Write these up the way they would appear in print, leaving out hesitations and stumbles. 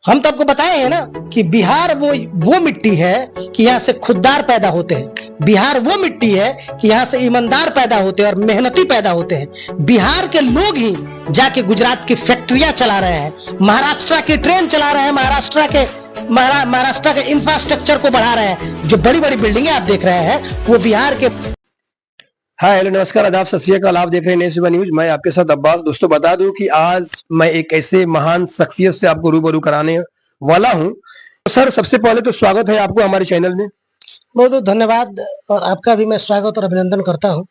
हम तो आपको बताए हैं ना कि बिहार वो मिट्टी है कि यहाँ से खुददार पैदा होते हैं। बिहार वो मिट्टी है कि यहाँ से ईमानदार पैदा होते हैं और मेहनती पैदा होते हैं। बिहार के लोग ही जाके गुजरात की फैक्ट्रियां चला रहे हैं, महाराष्ट्र की ट्रेन चला रहे हैं, महाराष्ट्र के इंफ्रास्ट्रक्चर को बढ़ा रहे हैं। जो बड़ी बड़ी बिल्डिंगें आप देख रहे हैं वो बिहार के। हाय हेलो नमस्कार आदाब सत श्री अकाल। आप देख रहे हैं नई सुबह न्यूज। मैं आपके साथ अब्बास। दोस्तों बता दूं कि आज मैं एक ऐसे महान शख्सियत से आपको रूबरू कराने वाला हूं। तो सर सबसे पहले तो स्वागत है आपको हमारे चैनल में। बहुत बहुत धन्यवाद और आपका भी मैं स्वागत और अभिनंदन करता हूं।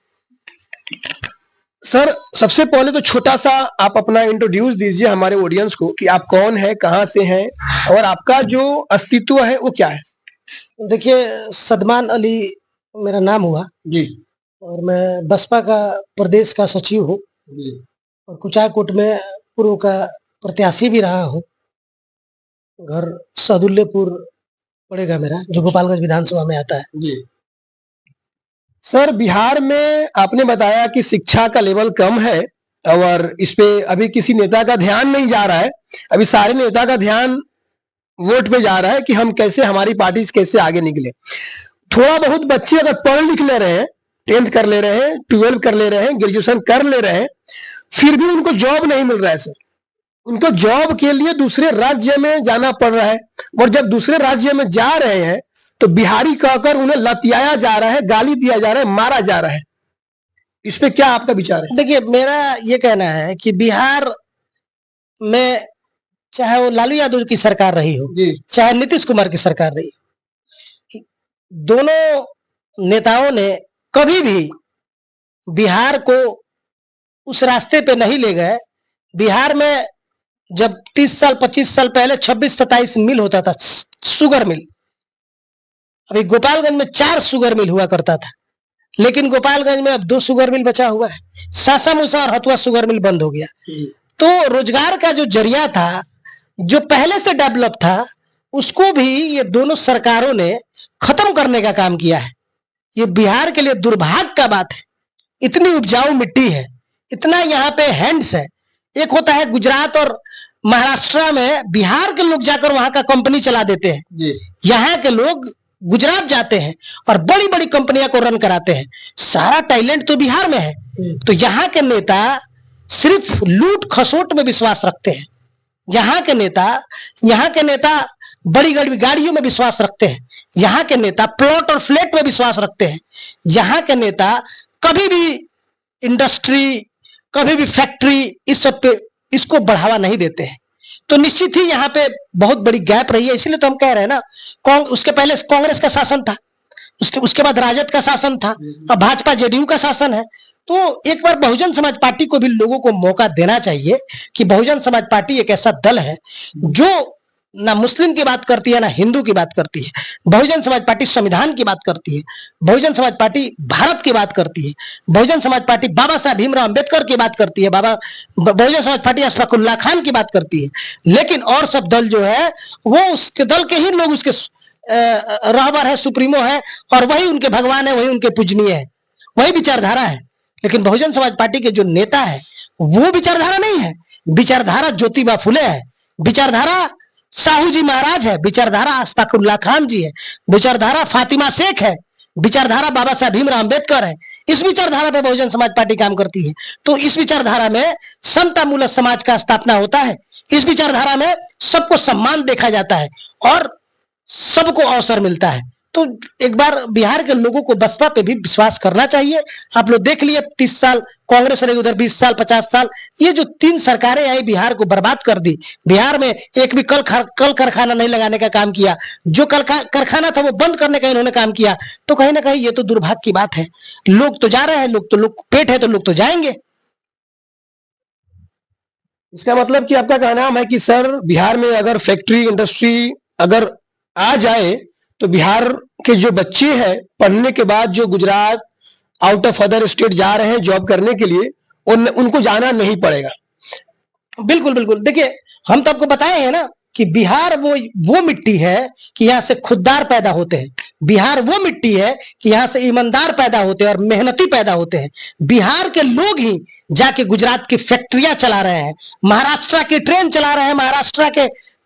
सर सबसे पहले तो छोटा सा आप अपना इंट्रोड्यूस दीजिए हमारे ऑडियंस को कि आप कौन है, कहाँ से हैं और आपका जो अस्तित्व है वो क्या है। देखिए, सदमान अली मेरा नाम हुआ जी और मैं बसपा का प्रदेश का सचिव हूँ और कुचायकोट में पूर्व का प्रत्याशी भी रहा हूँ। घर सदुल्लेपुर पड़ेगा मेरा, जो गोपालगंज विधानसभा में आता है। जी सर, बिहार में आपने बताया कि शिक्षा का लेवल कम है और इस पे अभी किसी नेता का ध्यान नहीं जा रहा है। अभी सारे नेता का ध्यान वोट पे जा रहा है कि हम कैसे, हमारी पार्टी से कैसे आगे निकले। थोड़ा बहुत बच्चे अगर पढ़ लिख ले रहे हैं, 10th कर ले रहे हैं, 12 कर ले रहे हैं, ग्रेजुएशन कर ले रहे हैं, फिर भी उनको जॉब नहीं मिल रहा है सर। उनको जॉब के लिए दूसरे राज्य में जाना पड़ रहा है और जब दूसरे राज्य में जा रहे हैं तो बिहारी कहकर उन्हें लतियाया जा रहा है, गाली दिया जा रहा है, मारा जा रहा है। इस पे क्या आपका विचार है? देखिए, मेरा ये कहना है कि बिहार में चाहे वो लालू यादव की सरकार रही हो, चाहे नीतीश कुमार की सरकार रही हो, दोनों नेताओं ने कभी भी बिहार को उस रास्ते पे नहीं ले गए। बिहार में जब 30 साल 25 साल पहले 26-27 मिल होता था, शुगर मिल। अभी गोपालगंज में 4 शुगर मिल हुआ करता था, लेकिन गोपालगंज में अब 2 शुगर मिल बचा हुआ है। सासा मूसा और हथुआ शुगर मिल बंद हो गया। तो रोजगार का जो जरिया था, जो पहले से डेवलप था, उसको भी ये दोनों सरकारों ने खत्म करने का काम किया है। ये बिहार के लिए दुर्भाग्य का बात है। इतनी उपजाऊ मिट्टी है, इतना यहाँ पे हैंड्स है। एक होता है गुजरात और महाराष्ट्र में बिहार के लोग जाकर वहां का कंपनी चला देते हैं। यहाँ के लोग गुजरात जाते हैं और बड़ी बड़ी कंपनियां को रन कराते हैं। सारा टैलेंट तो बिहार में है। तो यहाँ के नेता सिर्फ लूट खसोट में विश्वास रखते हैं। यहाँ के नेता बड़ी गाड़ियों में विश्वास रखते हैं। यहाँ के नेता प्लॉट और फ्लैट में विश्वास रखते हैं। यहाँ के नेता कभी भी इंडस्ट्री, कभी भी फैक्ट्री, इस सब पे इसको बढ़ावा नहीं देते हैं। तो निश्चित ही यहाँ पे बहुत बड़ी गैप रही है। इसलिए तो हम कह रहे हैं ना, उसके पहले कांग्रेस का शासन था, उसके बाद राजद का शासन था, अब भाजपा जेडीयू का शासन है। तो एक बार बहुजन समाज पार्टी को भी लोगों को मौका देना चाहिए कि बहुजन समाज पार्टी एक ऐसा दल है जो ना मुस्लिम की बात करती है, ना हिंदू की बात करती है। बहुजन समाज पार्टी संविधान की बात करती है। बहुजन समाज पार्टी भारत की बात करती है। बहुजन समाज पार्टी बाबा साहब भीमराव अंबेडकर की बात करती है। बहुजन समाज पार्टी अशफाकुल्लाह खान की बात करती है। लेकिन और सब दल जो है वो उसके दल के ही लोग उसके रहबर है, सुप्रीमो है, और वही उनके भगवान है, वही उनके पूजनीय है, वही विचारधारा है। लेकिन बहुजन समाज पार्टी के जो नेता है वो विचारधारा नहीं है। विचारधारा ज्योतिबा फुले है, विचारधारा साहू जी महाराज है, विचारधारा अशफाकुल्लाह खान जी है, विचारधारा फातिमा शेख है, विचारधारा बाबा साहब भीमराव अंबेडकर है। इस विचारधारा पे बहुजन समाज पार्टी काम करती है। तो इस विचारधारा में समतामूलक समाज का स्थापना होता है। इस विचारधारा में सबको सम्मान देखा जाता है और सबको अवसर मिलता है। तो एक बार बिहार के लोगों को बसपा पे भी विश्वास करना चाहिए। आप लोग देख लिए 30 साल कांग्रेस रही, उधर 20 साल 50 साल, ये जो 3 सरकारें आई बिहार को बर्बाद कर दी। बिहार में एक भी कल कारखाना नहीं लगाने का काम किया। जो कल कारखाना था वो बंद करने का इन्होंने काम किया। तो कहीं ना कहीं ये तो दुर्भाग्य की बात है। लोग तो जा रहे हैं, लोग पेट है तो लोग तो जाएंगे। इसका मतलब कि आपका कहना है कि सर बिहार में अगर फैक्ट्री इंडस्ट्री अगर आ जाए तो बिहार के जो बच्चे हैं पढ़ने के बाद जो Gujarat, out of other state जा रहे हैं जॉब करने के लिए, उनको जाना नहीं पड़ेगा। बिल्कुल बिल्कुल। देखिए, हम तो आपको बताए हैं ना कि बिहार वो मिट्टी है कि यहाँ से खुददार पैदा होते हैं। बिहार वो मिट्टी है कि यहाँ से ईमानदार पैदा होते हैं और मेहनती पैदा होते हैं। बिहार के लोग ही जाके गुजरात की फैक्ट्रियां चला रहे हैं, महाराष्ट्र की ट्रेन चला रहे हैं,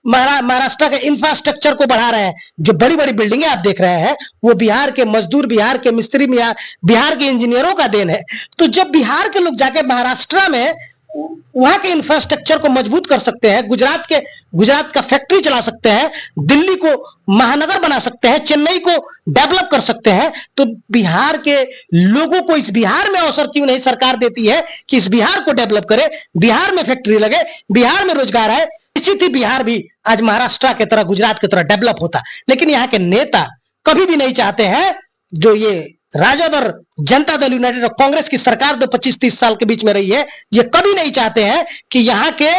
महाराष्ट्र के इंफ्रास्ट्रक्चर को बढ़ा रहे हैं। जो बड़ी बड़ी बिल्डिंगें आप देख रहे हैं वो बिहार के मजदूर, बिहार के मिस्त्री, बिहार के इंजीनियरों का देन है। तो जब बिहार के लोग जाके महाराष्ट्र में वहां के इंफ्रास्ट्रक्चर को मजबूत कर सकते हैं, गुजरात का फैक्ट्री चला सकते हैं, दिल्ली को महानगर बना सकते हैं, चेन्नई को डेवलप कर सकते हैं, तो बिहार के लोगों को इस बिहार में अवसर क्यों नहीं सरकार देती है कि इस बिहार को डेवलप करे, बिहार में फैक्ट्री लगे, बिहार में रोजगार है। निश्चित ही बिहार भी आज महाराष्ट्र की तरह, गुजरात की तरह डेवलप होता। लेकिन यहाँ के नेता कभी भी नहीं चाहते हैं, जो ये राजद और जनता दल यूनाइटेड और कांग्रेस की सरकार जो 25-30 साल के बीच में रही है, ये कभी नहीं चाहते हैं कि यहाँ के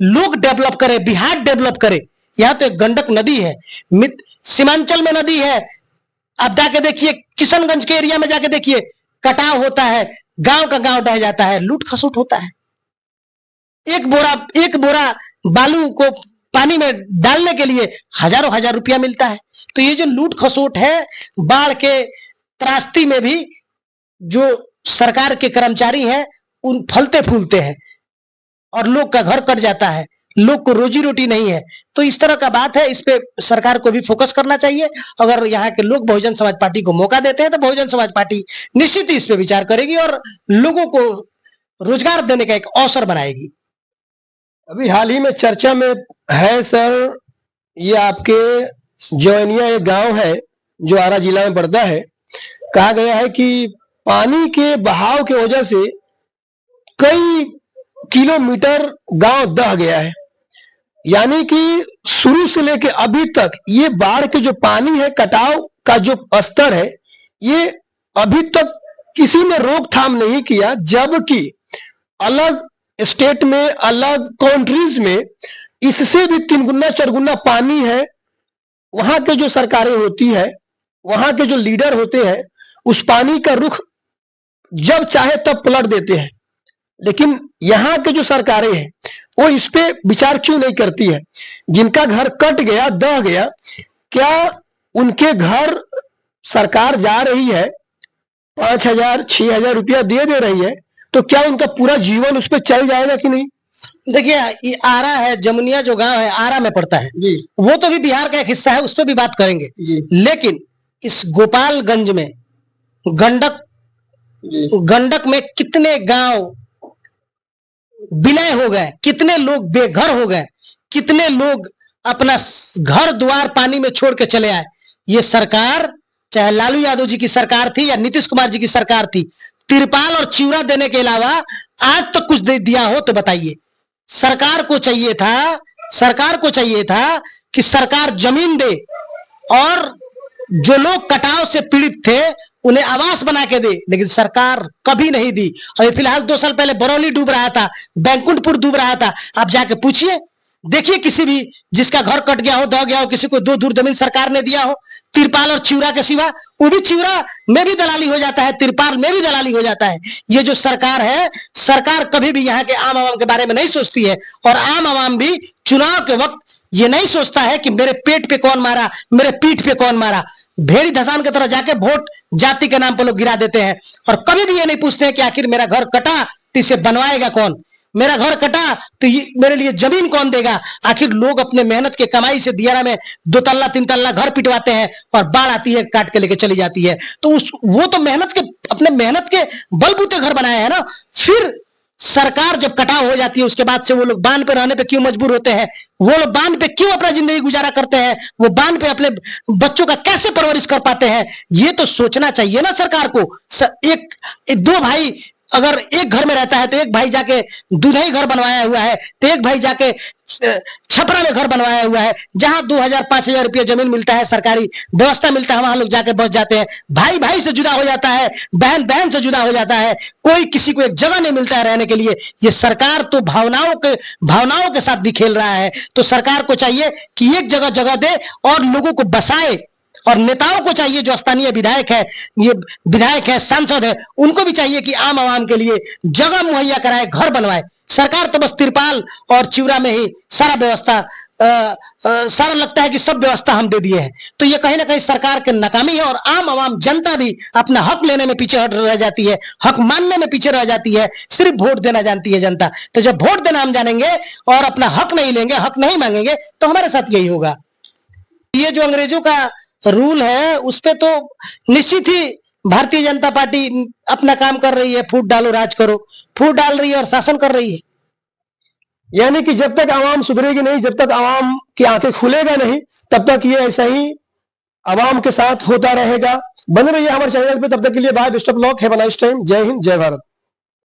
लोग डेवलप करे, बिहार डेवलप करे। यहाँ तो एक गंडक नदी है, सीमांचल में नदी है, आप जाके देखिए, किशनगंज के एरिया में जाके देखिए, कटाव होता है, गांव का गांव ढह जाता है, लूट खसुट होता है। एक बोरा बालू को पानी में डालने के लिए हजारों हजार रुपया मिलता है। तो ये जो लूट खसोट है, बाढ़ के त्रासदी में भी जो सरकार के कर्मचारी हैं उन फलते फूलते हैं और लोग का घर कट जाता है, लोग को रोजी रोटी नहीं है। तो इस तरह का बात है, इस पे सरकार को भी फोकस करना चाहिए। अगर यहाँ के लोग बहुजन समाज पार्टी को मौका देते हैं तो बहुजन समाज पार्टी निश्चित ही इस पे विचार करेगी और लोगों को रोजगार देने का एक अवसर बनाएगी। अभी हाल ही में चर्चा में है सर, ये आपके जौनिया एक गांव है जो आरा जिला में पड़ता है। कहा गया है कि पानी के बहाव की वजह से कई किलोमीटर गांव दह गया है। यानी कि शुरू से लेकर अभी तक ये बाढ़ के जो पानी है, कटाव का जो स्तर है, ये अभी तक किसी ने रोकथाम नहीं किया। जबकि अलग स्टेट में, अलग कंट्रीज में इससे भी 3 गुना 4 गुना पानी है। वहां के जो सरकारें होती है, वहां के जो लीडर होते हैं, उस पानी का रुख जब चाहे तब पलट देते हैं। लेकिन यहाँ के जो सरकारें हैं वो इस पे विचार क्यों नहीं करती है? जिनका घर कट गया, दह गया, क्या उनके घर सरकार जा रही है 5,000 6,000 रुपया दे रही है, तो क्या उनका पूरा जीवन उस पर चल जाएगा कि नहीं? देखिए, ये आरा है, जमुनिया जो गांव है आरा में पड़ता है जी। वो तो भी बिहार का एक हिस्सा है, उस पर भी बात करेंगे जी। लेकिन इस गोपालगंज में गंडक में कितने गांव विलय हो गए, कितने लोग बेघर हो गए, कितने लोग अपना घर द्वार पानी में छोड़ के चले आए। ये सरकार, चाहे लालू यादव जी की सरकार थी या नीतीश कुमार जी की सरकार थी, तिरपाल और चिवड़ा देने के अलावा आज तक कुछ दिया हो तो बताइए। सरकार को चाहिए था कि सरकार जमीन दे और जो लोग कटाव से पीड़ित थे उन्हें आवास बना के दे, लेकिन सरकार कभी नहीं दी। अभी फिलहाल 2 साल पहले बरौली डूब रहा था, बैकुंठपुर डूब रहा था। आप जाके पूछिए, देखिए किसी भी जिसका घर कट गया हो, दह गया हो, किसी को 2 धूर जमीन सरकार ने दिया हो तिरपाल और चिवड़ा के सिवा। वो भी चिवड़ा में भी दलाली हो जाता है, तिरपाल में भी दलाली हो जाता है। ये जो सरकार है, सरकार कभी भी यहाँ के आम आवाम के बारे में नहीं सोचती है। और आम आवाम भी चुनाव के वक्त ये नहीं सोचता है कि मेरे पेट पे कौन मारा, मेरे पीठ पे कौन मारा। भेड़ी धसान की तरह जाके वोट जाति के नाम पर लोग गिरा देते हैं और कभी भी ये नहीं पूछते हैं कि आखिर मेरा घर कटा तो इसे बनवाएगा कौन, मेरा घर कटा तो मेरे लिए जमीन कौन देगा। आखिर लोग अपने मेहनत के कमाई से दियारा में 2 तल्ला 3 तल्ला घर पिटवाते हैं और बाढ़ आती है, काट के लेके चली जाती है। तो वो तो अपने मेहनत के बलबूते घर बनाए हैं ना। फिर सरकार जब कटाव हो जाती है उसके बाद से वो लोग बांध पे रहने पे क्यों मजबूर होते हैं, वो लोग बांध पे क्यों अपना जिंदगी गुजारा करते हैं, वो बांध पे अपने बच्चों का कैसे परवरिश कर पाते हैं, ये तो सोचना चाहिए ना सरकार को। 2 भाई अगर एक घर में रहता है तो एक भाई जाके दूधई घर बनवाया हुआ है, तो एक भाई जाके छपरा में घर बनवाया हुआ है, जहां 2,000-5,000 रुपया जमीन मिलता है, सरकारी व्यवस्था मिलता है, वहां लोग जाके बस जाते हैं। भाई भाई से जुदा हो जाता है, बहन बहन से जुदा हो जाता है, कोई किसी को एक जगह नहीं मिलता है रहने के लिए। ये सरकार तो भावनाओं के साथ भी खेल रहा है। तो सरकार को चाहिए कि एक जगह दे और लोगों को बसाए। और नेताओं को चाहिए, जो स्थानीय विधायक है, ये विधायक है, सांसद है, उनको भी चाहिए कि आम आवाम के लिए जगह मुहैया कराए, घर बनवाए। सरकार तो बस तिरपाल और चिवड़ा में ही सारा व्यवस्था सारा लगता है कि सब व्यवस्था हम दे दिए हैं। तो ये कहीं ना कहीं सरकार की नाकामी है और आम आवाम जनता भी अपना हक लेने में पीछे हट रह जाती है, हक मानने में पीछे रह जाती है, सिर्फ वोट देना जानती है जनता। तो जब वोट देना हम जानेंगे और अपना हक नहीं लेंगे, हक नहीं मांगेंगे, तो हमारे साथ यही होगा। ये जो अंग्रेजों का रूल है उस पे तो निश्चित ही भारतीय जनता पार्टी अपना काम कर रही है। फूट डालो राज करो, फूट डाल रही है और शासन कर रही है। यानी कि जब तक आवाम सुधरेगी नहीं, जब तक आवाम की आंखें खुलेगा नहीं, तब तक ये ऐसा ही आवाम के साथ होता रहेगा। बने रहिए हमारे चैनल पे, तब तक के लिए bye, best of luck, have a nice time. जय हिंद, जय भारत।